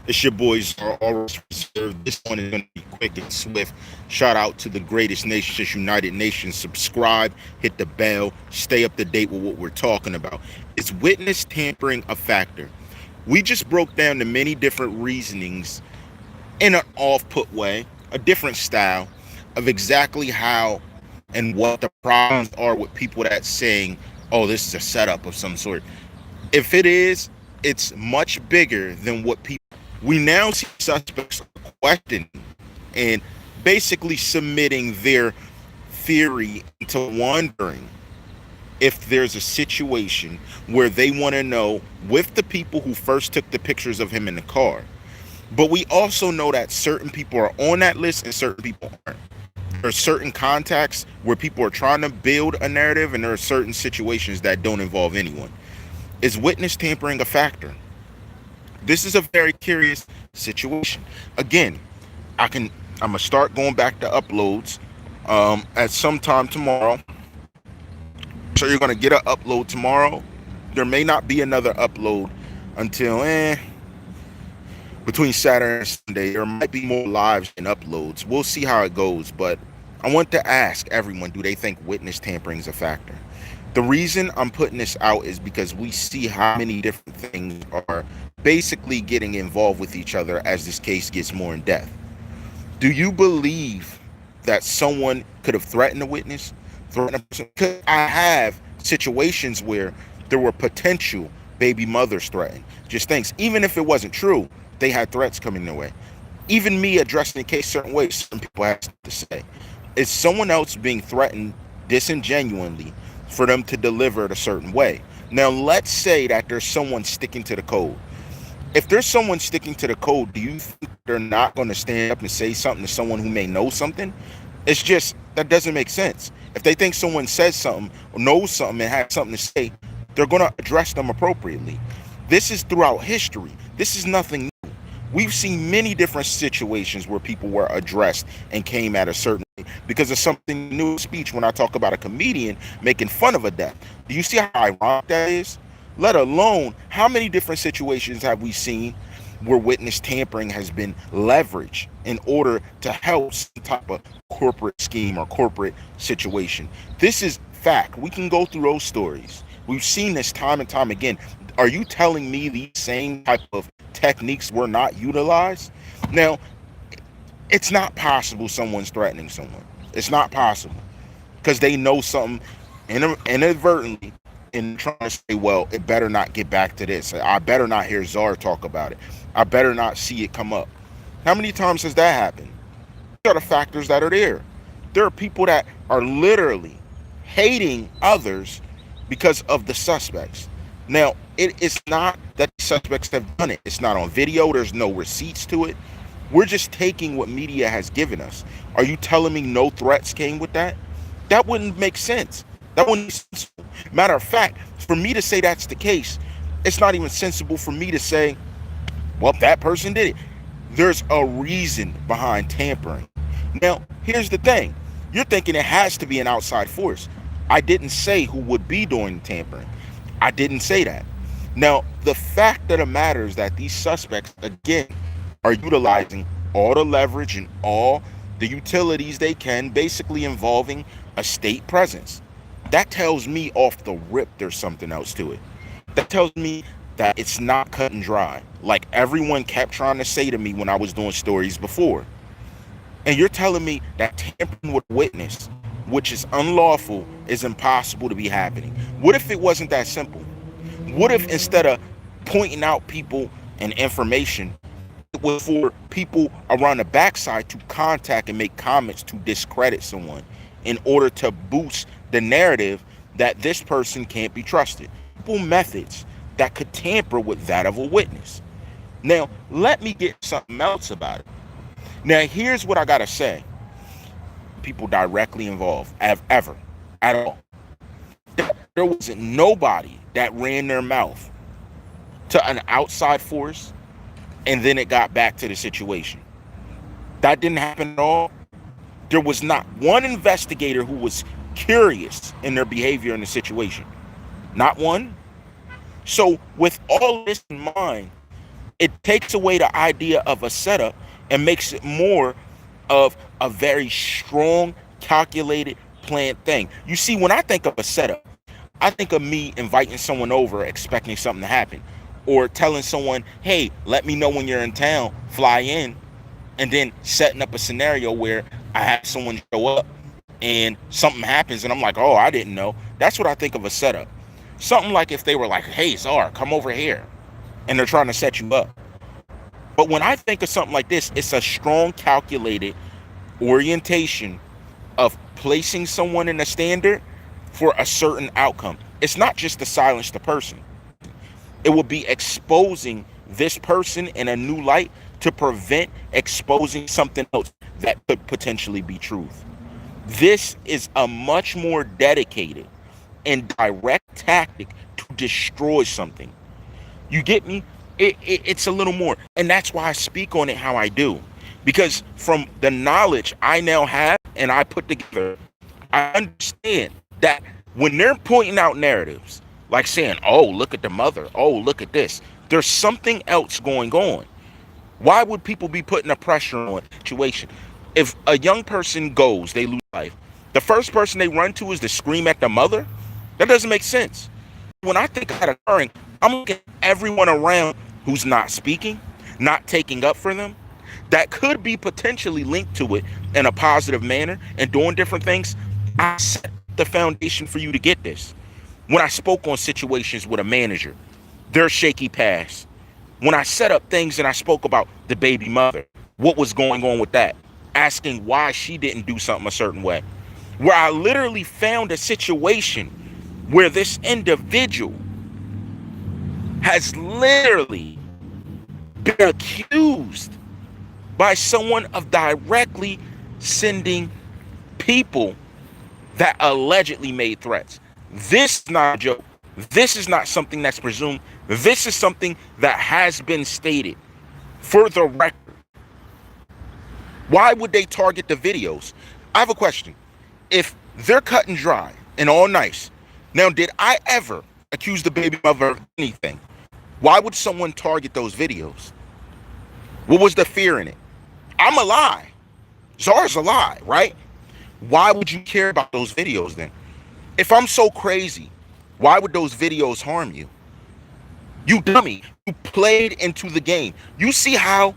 It's your boys are always reserved. This one is going to be quick and swift. Shout out to the greatest nation, just United Nations. Subscribe, hit the bell, stay up to date with what we're talking about. Is witness tampering a factor? We just broke down the many different reasonings in an off-put way, a different style of exactly how and what the problems are with people that saying, "Oh, this is a setup of some sort." If it is, it's much bigger than what people. We now see suspects questioning and basically submitting their theory into wondering if there's a situation where they want to know with the people who first took the pictures of him in the car. But we also know that certain people are on that list and certain people aren't. There are certain contacts where people are trying to build a narrative, and there are certain situations that don't involve anyone. Is witness tampering a factor? This is a very curious situation. Again, I'm gonna start going back to uploads at some time tomorrow. So you're gonna get an upload tomorrow. There may not be another upload until between Saturday and Sunday. There might be more lives and uploads. We'll see how it goes. But I want to ask everyone, do they think witness tampering is a factor? The reason I'm putting this out is because we see how many different things are basically getting involved with each other as this case gets more in depth. Do you believe that someone could have threatened a witness? Threatened a person? Because I have situations where there were potential baby mothers threatened. Just things. Even if it wasn't true, they had threats coming their way. Even me addressing the case certain ways, certain people have to say. Is someone else being threatened disingenuously for them to deliver it a certain way? Now, let's say that there's someone sticking to the code. If there's someone sticking to the code, do you think they're not going to stand up and say something to someone who may know something? It's just, that doesn't make sense. If they think someone says something or knows something and has something to say, they're going to address them appropriately. This is throughout history. This is nothing new. We've seen many different situations where people were addressed and came at a certain way because of something new in speech. When I talk about a comedian making fun of a death, do you see how ironic that is? Let alone how many different situations have we seen where witness tampering has been leveraged in order to help some type of corporate scheme or corporate situation. This is fact. We can go through those stories. We've seen this time and time again. Are you telling me these same type of techniques were not utilized? Now, it's not possible someone's threatening someone. It's not possible because they know something inadvertently and trying to say, well, it better not get back to this. I better not hear Czar talk about it. I better not see it come up. How many times has that happened? These are the factors that are there. There are people that are literally hating others because of the suspects. Now, it is not that the suspects have done it. It's not on video. There's no receipts to it. We're just taking what media has given us. Are you telling me no threats came with that? That wouldn't make sense. That wouldn't be sensible. Matter of fact, for me to say that's the case, it's not even sensible for me to say, well, that person did it. There's a reason behind tampering. Now, here's the thing. You're thinking it has to be an outside force. I didn't say who would be doing tampering. I didn't say that. Now, the fact of the matter is that these suspects, again, are utilizing all the leverage and all the utilities they can, basically involving a state presence. That tells me off the rip there's something else to it. That tells me that it's not cut and dry, like everyone kept trying to say to me when I was doing stories before. And you're telling me that tampering with a witness, which is unlawful, is impossible to be happening. What if it wasn't that simple? What if instead of pointing out people and information, it was for people around the backside to contact and make comments to discredit someone in order to boost the narrative that this person can't be trusted? Simple methods that could tamper with that of a witness. Now, let me get something else about it. Now, here's what I gotta say. People directly involved, ever, at all. There wasn't nobody that ran their mouth to an outside force and then it got back to the situation. That didn't happen at all. There was not one investigator who was curious in their behavior in the situation. Not one. So with all this in mind, It takes away the idea of a setup and makes it more of a very strong, calculated, planned thing. You see, when I think of a setup, I think of me inviting someone over expecting something to happen, or telling someone, hey, let me know when you're in town, fly in, and then setting up a scenario where I have someone show up and something happens and I'm like, oh, I didn't know. That's what I think of a setup. Something like if they were like, hey, Czar, come over here, and they're trying to set you up. But when I think of something like this, it's a strong, calculated orientation of placing someone in a standard for a certain outcome. It's not just to silence the person. It will be exposing this person in a new light to prevent exposing something else that could potentially be truth. This is a much more dedicated and direct tactic to destroy something. You get me? It's a little more. And that's why I speak on it how I do. Because from the knowledge I now have and I put together, I understand that when they're pointing out narratives, like saying, oh, look at the mother, oh, look at this, there's something else going on. Why would people be putting a pressure on a situation? If a young person goes, they lose life, the first person they run to is to scream at the mother? That doesn't make sense. When I think of that occurring, I'm looking at everyone around who's not speaking, not taking up for them, that could be potentially linked to it in a positive manner and doing different things. I set the foundation for you to get this. When I spoke on situations with a manager, their shaky past. When I set up things and I spoke about the baby mother, what was going on with that, asking why she didn't do something a certain way, where I literally found a situation where this individual has literally been accused by someone of directly sending people that allegedly made threats. This is not a joke. This is not something that's presumed. This is something that has been stated for the record. Why would they target the videos? I have a question. If they're cut and dry and all nice, now did I ever accuse the baby mother of anything? Why would someone target those videos? What was the fear in it? I'm a lie. Czar's a lie, right? Why would you care about those videos then? If I'm so crazy, why would those videos harm you? You dummy. You played into the game. You see how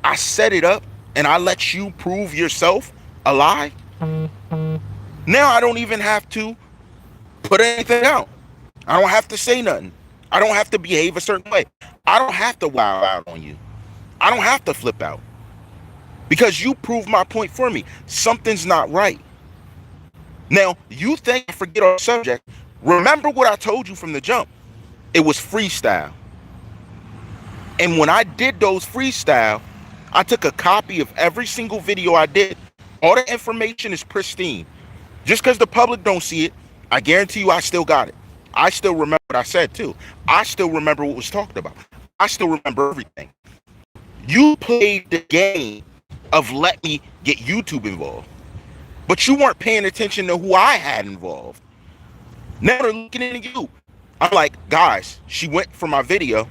I set it up and I let you prove yourself a lie? Now I don't even have to put anything out. I don't have to say nothing. I don't have to behave a certain way. I don't have to wow out on you. I don't have to flip out. Because you proved my point for me. Something's not right. Now, you think I forget our subject. Remember what I told you from the jump. It was freestyle. And when I did those freestyle, I took a copy of every single video I did. All the information is pristine. Just because the public don't see it, I guarantee you I still got it. I still remember what I said too. I still remember what was talked about. I still remember everything. You played the game of let me get YouTube involved. But you weren't paying attention to who I had involved. Now they're looking into you. I'm like, guys, she went for my video.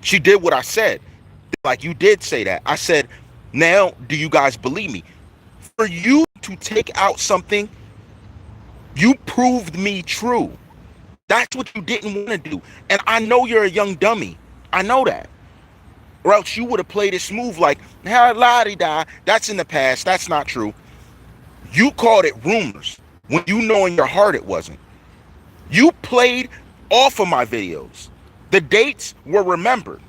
She did what I said. Like, you did say that. I said, now, do you guys believe me? For you to take out something, you proved me true. That's what you didn't want to do. And I know you're a young dummy. I know that. Or else you would have played it smooth like, la-di-da, that's in the past. That's not true. You called it rumors when you know in your heart it wasn't. You played off of my videos. The dates were remembered.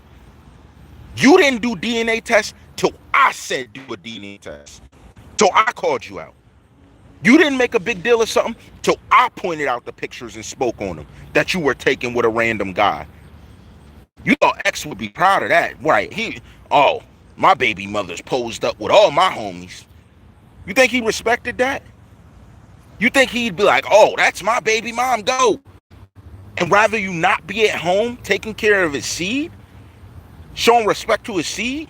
You didn't do DNA tests till I said do a DNA test. So I called you out. You didn't make a big deal of something till I pointed out the pictures and spoke on them that you were taking with a random guy. You thought X would be proud of that, right? My baby mother's posed up with all my homies. You think he respected that? You think he'd be like, oh, that's my baby mom, go. And rather you not be at home taking care of his seed, showing respect to his seed?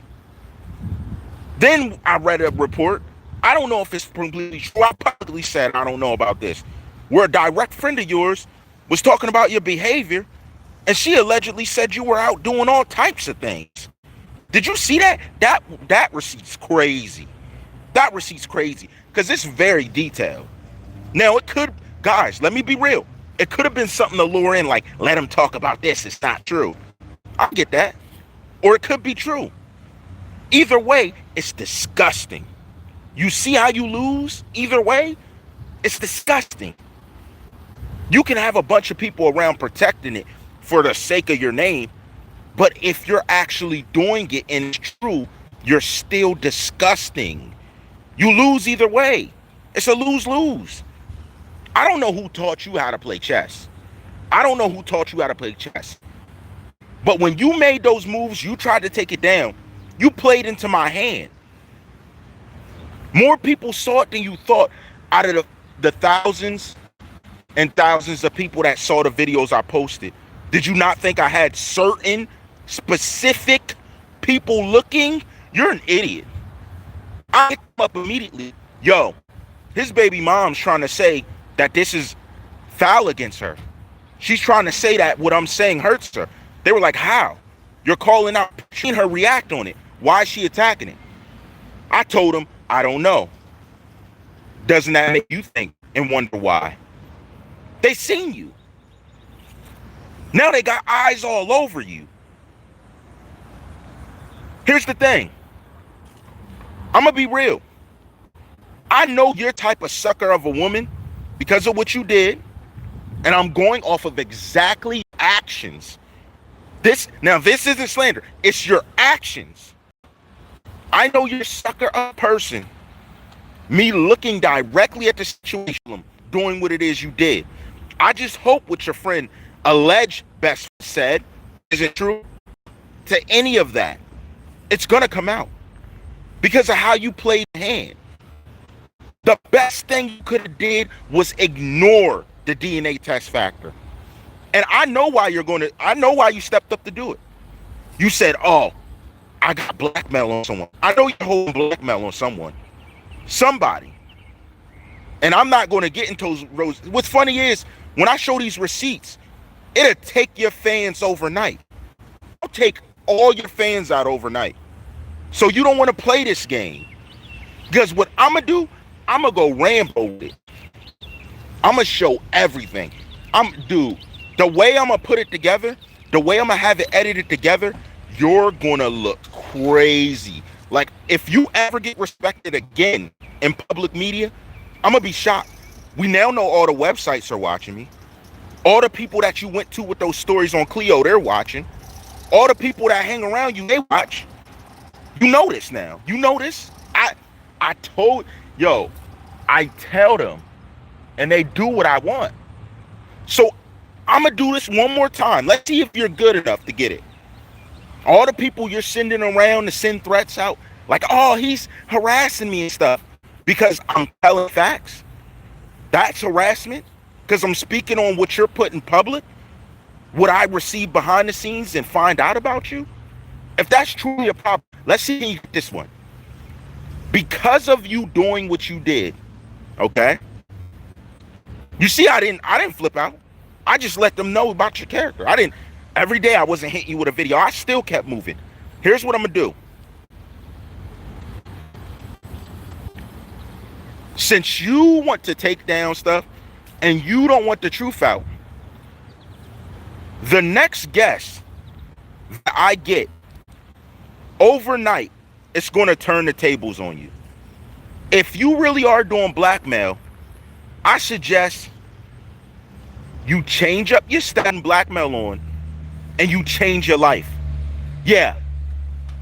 Then I read a report. I don't know if it's completely true. I publicly said I don't know about this. Where a direct friend of yours was talking about your behavior, and she allegedly said you were out doing all types of things. Did you see that? That receipt's crazy. That receipt's crazy because it's very detailed. Now it could, guys, let me be real. It could have been something to lure in, like let him talk about this. It's not true. I get that, or it could be true. Either way, it's disgusting. You see how you lose? Either way, it's disgusting. You can have a bunch of people around protecting it for the sake of your name, but if you're actually doing it and it's true, you're still disgusting. You lose either way. It's a lose-lose. I don't know who taught you how to play chess. I don't know who taught you how to play chess. But when you made those moves, you tried to take it down. You played into my hand. More people saw it than you thought. Out of the thousands and thousands of people that saw the videos I posted, did you not think I had certain specific people looking? You're an idiot. I hit them up immediately. Yo, his baby mom's trying to say that this is foul against her. She's trying to say that what I'm saying hurts her. They were like, how? You're calling out, seeing her react on it. Why is she attacking it? I told him, I don't know. Doesn't that make you think and wonder why? They seen you. Now they got eyes all over you. Here's the thing. I'm going to be real. I know you're type of sucker of a woman because of what you did. And I'm going off of exactly actions. This isn't slander. It's your actions. I know you're a sucker of a person. Me looking directly at the situation, doing what it is you did. I just hope what your friend alleged best said isn't true to any of that. It's going to come out because of how you played the hand. The best thing you could have did was ignore the DNA test factor. And I know why you stepped up to do it. You said, oh, I got blackmail on someone. I know you're holding blackmail on someone. Somebody. And I'm not going to get into those. What's funny is, when I show these receipts, it'll take your fans overnight. I'll take all your fans out overnight. So you don't want to play this game. Because what I'm going to do, I'm going to go Rambo with it. I'm going to show everything. Dude, the way I'm going to put it together, the way I'm going to have it edited together, you're going to look crazy. Like, if you ever get respected again in public media, I'm going to be shocked. We now know all the websites are watching me. All the people that you went to with those stories on Clio, they're watching. All the people that hang around you, they watch. You know this now. You know this. I tell them, and they do what I want. So I'm going to do this one more time. Let's see if you're good enough to get it. All the people you're sending around to send threats out, like, oh, he's harassing me and stuff, because I'm telling facts. That's harassment, because I'm speaking on what you're putting public, what I receive behind the scenes and find out about you. If that's truly a problem, let's see if you get this one. Because of you doing what you did, okay? You see, I didn't flip out. I just let them know about your character. Every day I wasn't hitting you with a video. I still kept moving. Here's what I'm gonna do. Since you want to take down stuff and you don't want the truth out, the next guest that I get overnight, it's gonna turn the tables on you. If you really are doing blackmail, I suggest you change up your style and blackmail on, and you change your life. Yeah,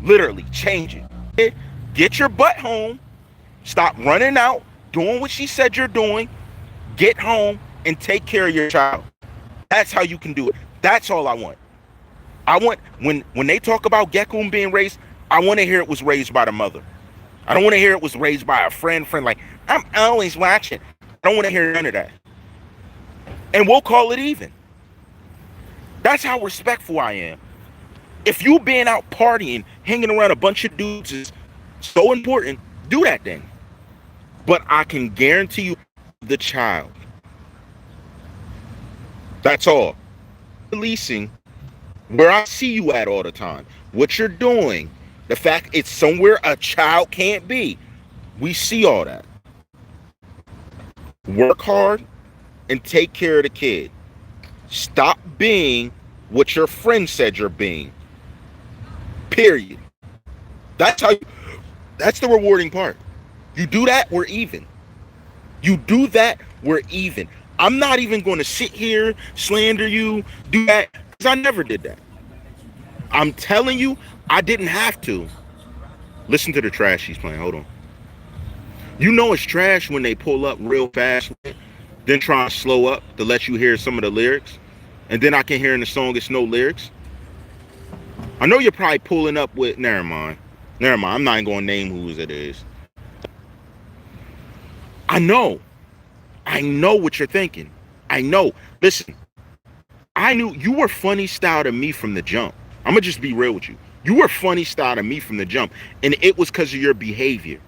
literally change it. Get your butt home. Stop running out, doing what she said you're doing. Get home and take care of your child. That's how you can do it. That's all I want. I want, when they talk about Gekun being raised, I want to hear it was raised by the mother. I don't want to hear it was raised by a friend like, I'm always watching. I don't want to hear none of that. And we'll call it even. That's how respectful I am. If you being out partying, hanging around a bunch of dudes is so important, do that then. But I can guarantee you the child. That's all. Releasing where I see you at all the time, what you're doing, The fact it's somewhere a child can't be. We see all that. Work hard and take care of the kid. Stop being what your friend said you're being. Period. That's how. That's the rewarding part. You do that, we're even. You do that, we're even. I'm not even going to sit here, slander you, do that, because I never did that. I'm telling you, I didn't have to. Listen to the trash she's playing. Hold on. You know it's trash when they pull up real fast, then try to slow up to let you hear some of the lyrics, and then I can hear in the song it's no lyrics. I know you're probably pulling up with, never mind. I'm not going to name whose it is. I know what you're thinking. I know. Listen, I knew you were funny style to me from the jump. I'm going to just be real with you. You were funny style to me from the jump, and it was because of your behavior.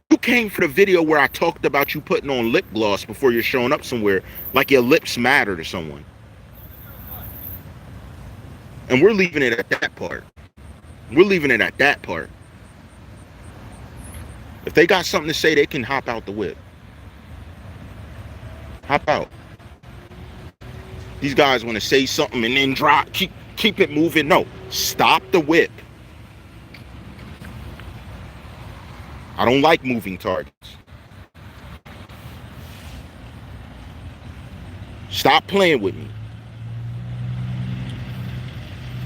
You came for the video where I talked about you putting on lip gloss before you're showing up somewhere, like your lips matter to someone. And we're leaving it at that part. We're leaving it at that part. If they got something to say, they can hop out the whip. Hop out. These guys want to say something and then drop, keep it moving. No, stop the whip. I don't like moving targets. Stop playing with me.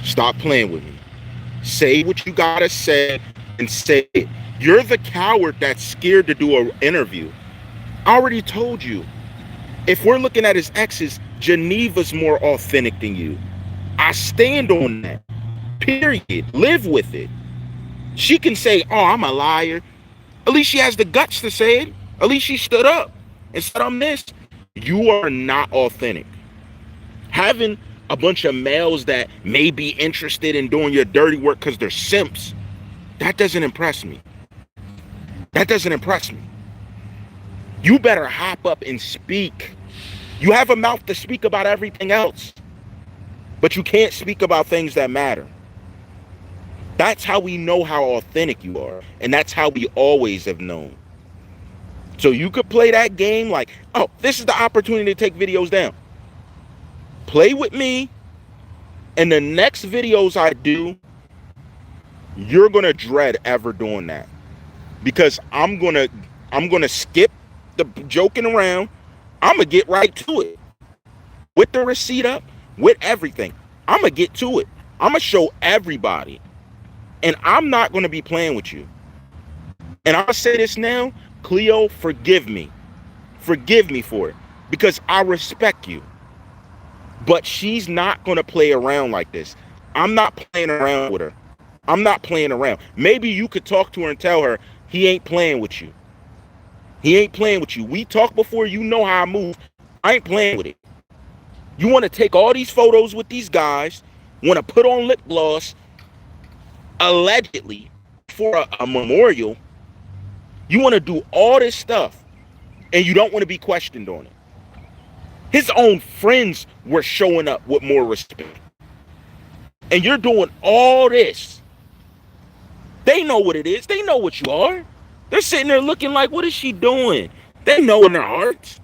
Stop playing with me. Say what you gotta say and say it. You're the coward that's scared to do an interview. I already told you. If we're looking at his exes, Geneva's more authentic than you. I stand on that. Period. Live with it. She can say, oh, I'm a liar. At least she has the guts to say it. At least she stood up and said, I'm this. You are not authentic. Having a bunch of males that may be interested in doing your dirty work because they're simps, that doesn't impress me. That doesn't impress me. You better hop up and speak. You have a mouth to speak about everything else, but you can't speak about things that matter. That's how we know how authentic you are, and that's how we always have known. So you could play that game like, oh, this is the opportunity to take videos down. Play with me, and the next videos I do, you're gonna dread ever doing that, because I'm gonna skip the joking around. I'm gonna get right to it with the receipt up, with everything. I'm gonna get to it. I'm gonna show everybody, and I'm not gonna be playing with you. And I'll say this now, Cleo, forgive me for it, because I respect you. But she's not gonna play around like this. I'm not playing around with her. I'm not playing around. Maybe you could talk to her and tell her he ain't playing with you. He ain't playing with you. We talked before. You know how I move. I ain't playing with it. You want to take all these photos with these guys, want to put on lip gloss, allegedly, for a memorial. You want to do all this stuff, and you don't want to be questioned on it. His own friends were showing up with more respect. And you're doing all this. They know what it is. They know what you are. They're sitting there looking like, what is she doing? They know in their hearts.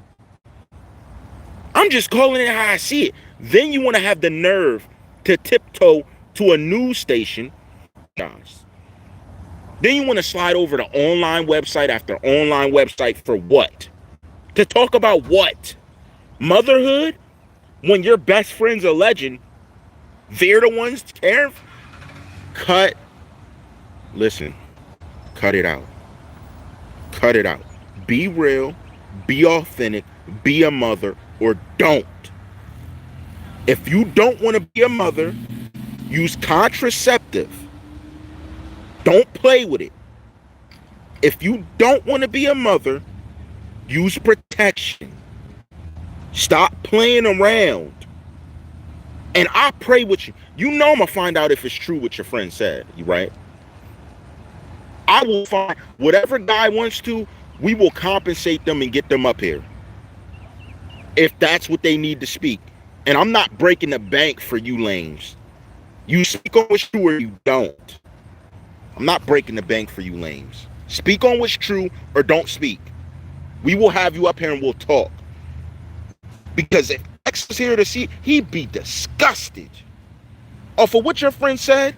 I'm just calling it how I see it. Then you want to have the nerve to tiptoe to a news station. Guys. Then you want to slide over to online website after online website for what? To talk about what? Motherhood? When your best friend's a legend, they're the ones caring? Listen, cut it out. Cut it out. Be real, be authentic, be a mother, or don't. If you don't want to be a mother, use contraceptive. Don't play with it. If you don't want to be a mother, use protection. Stop playing around. And I pray with you. You know I'm going to find out if it's true what your friend said, right? I will find whatever guy wants to, we will compensate them and get them up here. If that's what they need to speak. And I'm not breaking the bank for you lames. You speak on what's true or you don't. I'm not breaking the bank for you lames. Speak on what's true or don't speak. We will have you up here and we'll talk. Because if X was here to see, he'd be disgusted. Oh, for what your friend said,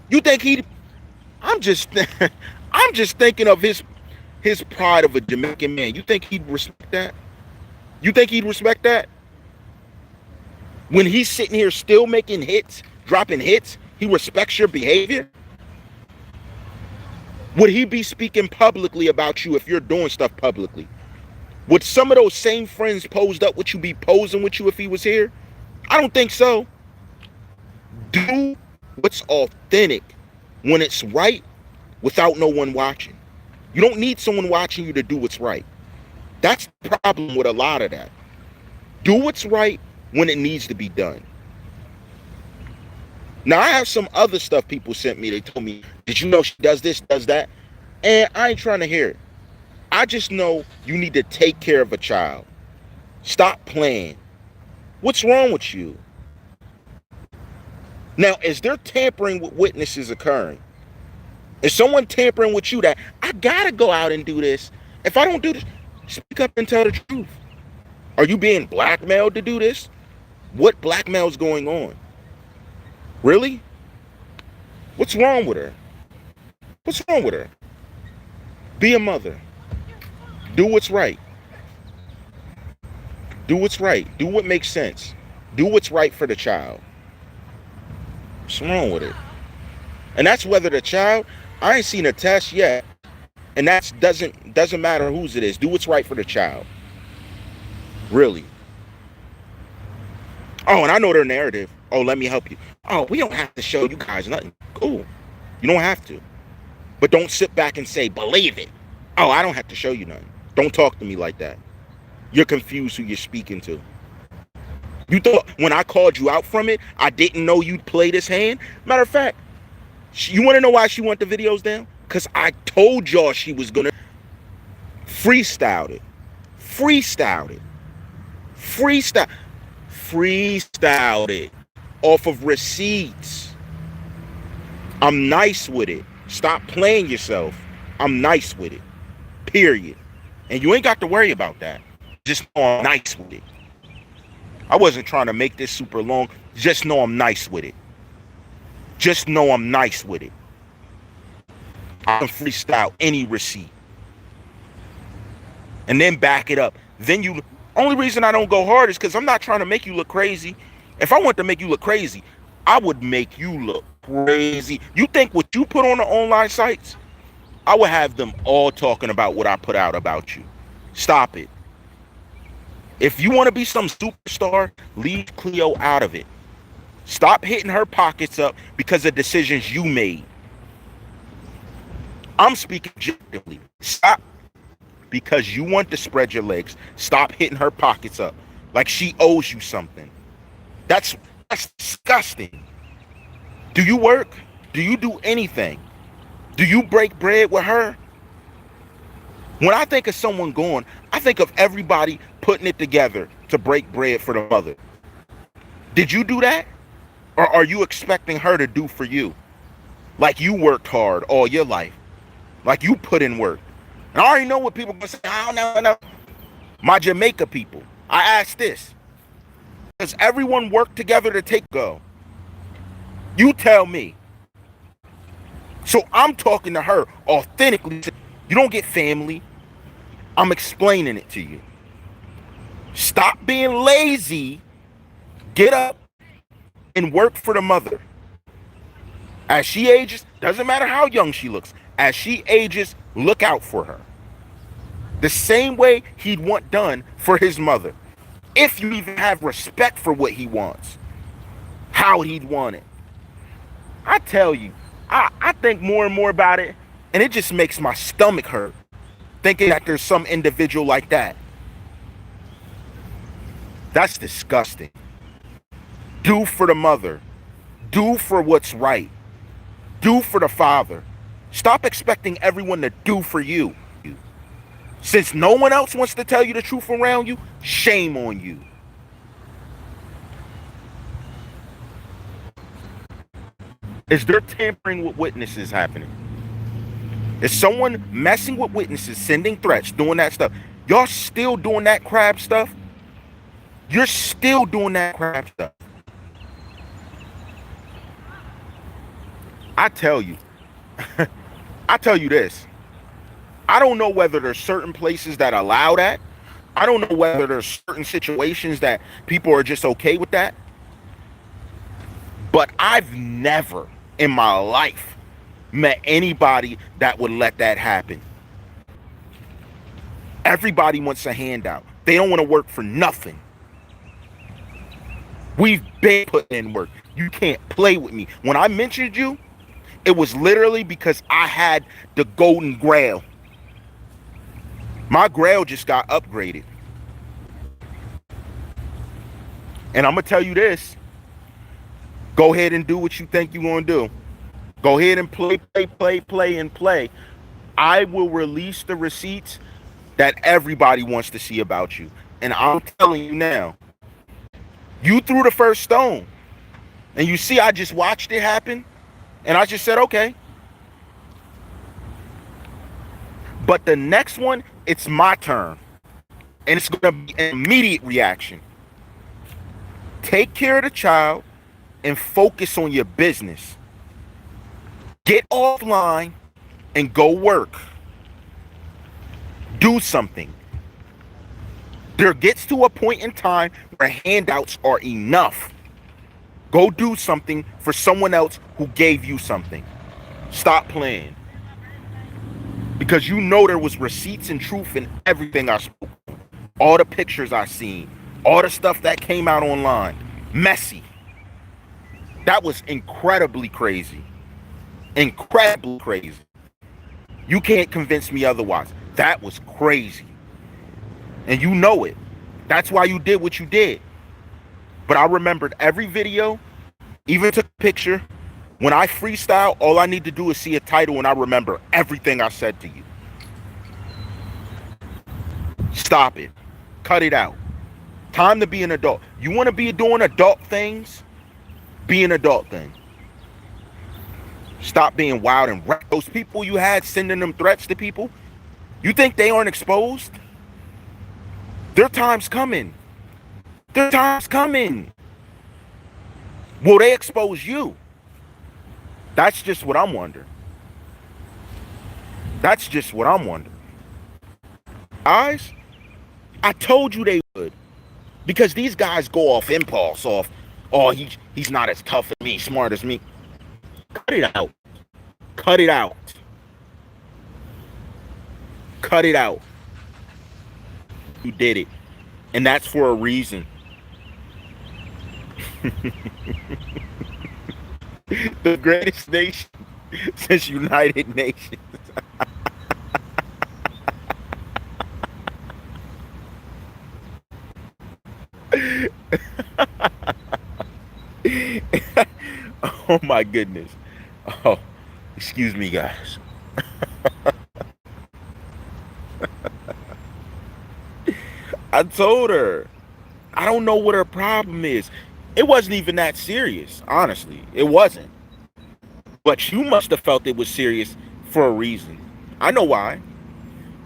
you think he'd? I'm just, I'm just thinking of his pride of a Jamaican man. You think he'd respect that? You think he'd respect that? When he's sitting here still making hits, dropping hits, he respects your behavior? Would he be speaking publicly about you if you're doing stuff publicly? Would some of those same friends posed up with you be posing with you if he was here? I don't think so. Do what's authentic when it's right without no one watching. You don't need someone watching you to do what's right. That's the problem with a lot of that. Do what's right when it needs to be done. Now, I have some other stuff people sent me. They told me, did you know she does this, does that? And I ain't trying to hear it. I just know you need to take care of a child. Stop playing. What's wrong with you? Now, is there tampering with witnesses occurring? Is someone tampering with you that I gotta go out and do this? If I don't do this, speak up and tell the truth. Are you being blackmailed to do this? What blackmail is going on? Really? What's wrong with her? What's wrong with her? Be a mother. Do what's right. Do what's right. Do what makes sense. Do what's right for the child. What's wrong with it? And that's whether the child, I ain't seen a test yet. And that doesn't matter whose it is. Do what's right for the child. Really. Oh, and I know their narrative. Oh, let me help you. Oh, we don't have to show you guys nothing. Cool. You don't have to. But don't sit back and say, believe it. Oh, I don't have to show you nothing. Don't talk to me like that. You're confused who you're speaking to. You thought when I called you out from it, I didn't know you'd play this hand? Matter of fact, you want to know why she want the videos down? Because I told y'all she was going to freestyle it. Freestyled it. Freestyled it off of receipts. I'm nice with it. Stop playing yourself. I'm nice with it. Period. And you ain't got to worry about that. Just know I'm nice with it. I wasn't trying to make this super long. Just know I'm nice with it. Just know I'm nice with it. I can freestyle any receipt. And then back it up. Then you... Only reason I don't go hard is because I'm not trying to make you look crazy. If I want to make you look crazy, I would make you look crazy. You think what you put on the online sites, I would have them all talking about what I put out about you. Stop it. If you want to be some superstar, leave Cleo out of it. Stop hitting her pockets up because of decisions you made. I'm speaking objectively. Stop. Because you want to spread your legs. Stop hitting her pockets up like she owes you something. That's disgusting. Do you work? Do you do anything? Do you break bread with her? When I think of someone gone, I think of everybody putting it together to break bread for the mother. Did you do that? Or are you expecting her to do for you? Like you worked hard all your life. Like you put in work. And I already know what people are going to say. I don't know. My Jamaica people, I asked this. Does everyone work together to take go? You tell me. So I'm talking to her authentically. You don't get family. I'm explaining it to you. Stop being lazy. Get up and work for the mother. As she ages, doesn't matter how young she looks. As she ages, look out for her. The same way he'd want done for his mother. If you even have respect for what he wants. How he'd want it. I tell you, I think more and more about it, and it just makes my stomach hurt. Thinking that there's some individual like that. That's disgusting. Do for the mother. Do for what's right. Do for the father. Stop expecting everyone to do for you. Since no one else wants to tell you the truth around you, shame on you. Is there tampering with witnesses happening? Is someone messing with witnesses, sending threats, doing that stuff? Y'all still doing that crab stuff? You're still doing that crab stuff. I tell you, I tell you this. I don't know whether there's certain places that allow that. I don't know whether there's certain situations that people are just okay with that. But I've never in my life met anybody that would let that happen. Everybody wants a handout. They don't want to work for nothing. We've been putting in work. You can't play with me. When I mentioned you, it was literally because I had the golden grail. My grail just got upgraded. And I'm going to tell you this. Go ahead and do what you think you're going to do. Go ahead and play. I will release the receipts that everybody wants to see about you. And I'm telling you now, you threw the first stone. And you see, I just watched it happen. And I just said, okay. But the next one, it's my turn. And it's going to be an immediate reaction. Take care of the child and focus on your business. Get offline and go work. Do something. There gets to a point in time where handouts are enough. Go do something for someone else who gave you something. Stop playing. Because you know there was receipts and truth in everything I spoke. All the pictures I seen. All the stuff that came out online. Messy. That was incredibly crazy. Incredibly crazy. You can't convince me otherwise. That was crazy. And you know it. That's why you did what you did. But I remembered every video, even took a picture. When I freestyle, all I need to do is see a title and I remember everything I said to you. Stop it. Cut it out. Time to be an adult. You want to be doing adult things? Be an adult thing. Stop being wild and reckless. Those people you had sending them threats to people, you think they aren't exposed? Their time's coming. Their time's coming. Will they expose you? That's just what I'm wondering. That's just what I'm wondering. Guys, I told you they would. Because these guys go off impulse, off, oh, he's not as tough as me, smart as me. Cut it out. Cut it out. Cut it out. You did it. And that's for a reason. The greatest nation since United Nations. Oh my goodness. Oh, excuse me, guys. I told her. I don't know what her problem is. It wasn't even that serious, honestly. It wasn't. But you must have felt it was serious for a reason. I know why.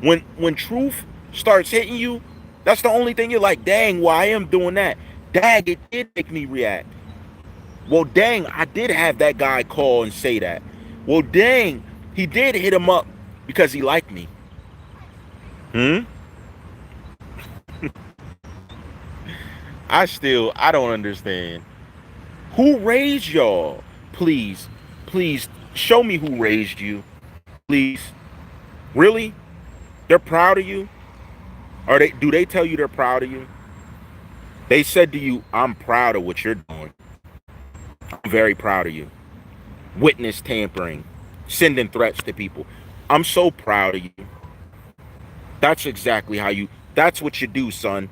When truth starts hitting you, that's the only thing you're like, dang, why I am doing that. Dang, it did make me react. Well, dang, I did have that guy call and say that. Well, dang, he did hit him up because he liked me. I don't understand. Who raised y'all? Please, show me who raised you. Please. Really? They're proud of you? Do they tell you they're proud of you? They said to you, I'm proud of what you're doing. I'm very proud of you. Witness tampering, sending threats to people. I'm so proud of you. That's exactly that's what you do, son.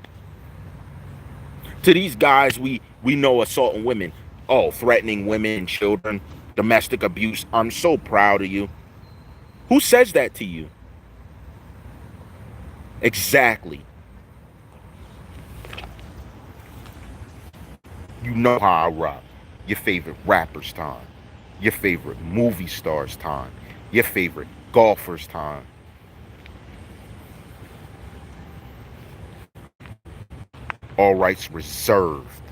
To these guys, we know assaulting women. Oh, threatening women and children, domestic abuse. I'm so proud of you. Who says that to you? Exactly. You know how I rock. Your favorite rapper's time. Your favorite movie star's time. Your favorite golfer's time. All rights reserved.